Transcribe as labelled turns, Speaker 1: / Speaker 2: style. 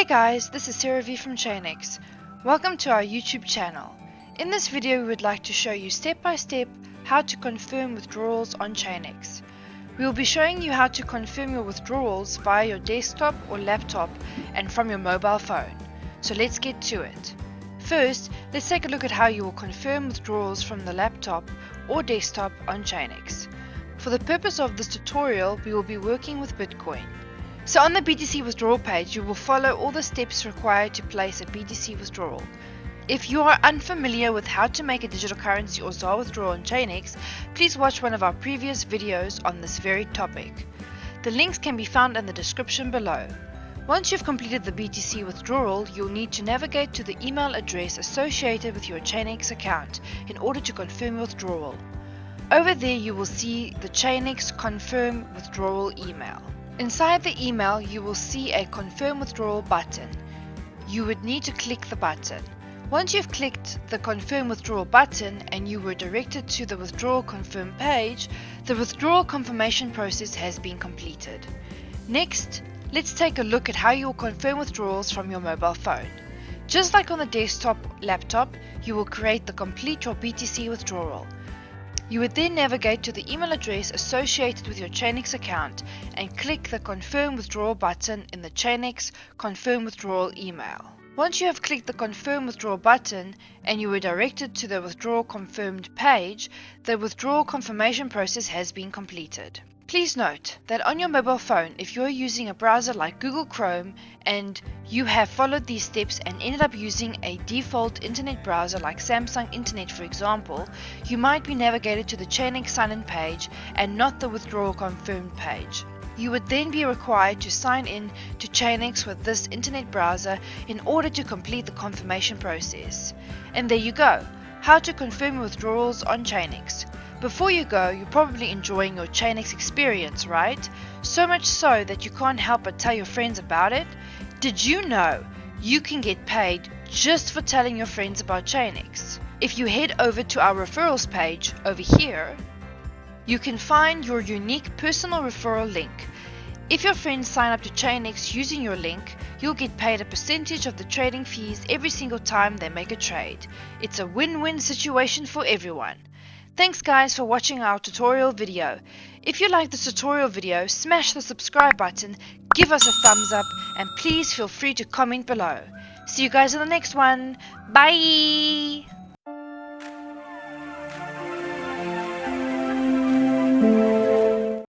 Speaker 1: guys, this is Sarah V from ChainEX. Welcome to our YouTube channel. In this video we would like to show you step by step how to confirm withdrawals on ChainEX. We will be showing you how to confirm your withdrawals via your desktop or laptop and from your mobile phone. So let's get to it. First, let's take a look at how you will confirm withdrawals from the laptop or desktop on ChainEX. For the purpose of this tutorial, we will be working with Bitcoin. So on the BTC withdrawal page, you will follow all the steps required to place a BTC withdrawal. If you are unfamiliar with how to make a digital currency or ZAR withdrawal on ChainEX, please watch one of our previous videos on this very topic. The links can be found in the description below. Once you've completed the BTC withdrawal, you'll need to navigate to the email address associated with your ChainEX account in order to confirm your withdrawal. Over there you will see the ChainEX Confirm Withdrawal email. Inside the email you will see a Confirm Withdrawal button. You would need to click the button. Once you've clicked the Confirm Withdrawal button and you were directed to the Withdrawal Confirm page, the withdrawal confirmation process has been completed. Next, let's take a look at how you will confirm withdrawals from your mobile phone. Just like on the desktop laptop, you will create the Complete Your BTC Withdrawal. You would then navigate to the email address associated with your ChainEX account and click the Confirm Withdrawal button in the ChainEX Confirm Withdrawal email. Once you have clicked the Confirm Withdrawal button and you were directed to the Withdrawal Confirmed page, the withdrawal confirmation process has been completed. Please note that on your mobile phone, if you are using a browser like Google Chrome and you have followed these steps and ended up using a default internet browser like Samsung Internet for example, you might be navigated to the ChainEX sign-in page and not the withdrawal confirmed page. You would then be required to sign in to ChainEX with this internet browser in order to complete the confirmation process. And there you go, how to confirm your withdrawals on ChainEX. Before you go, you're probably enjoying your ChainEX experience, right? So much so that you can't help but tell your friends about it. Did you know you can get paid just for telling your friends about ChainEX? If you head over to our referrals page over here, you can find your unique personal referral link. If your friends sign up to ChainEX using your link, you'll get paid a percentage of the trading fees every single time they make a trade. It's a win-win situation for everyone. Thanks guys for watching our tutorial video. If you like this tutorial video, smash the subscribe button, give us a thumbs up, and please feel free to comment below. See you guys in the next one. Bye!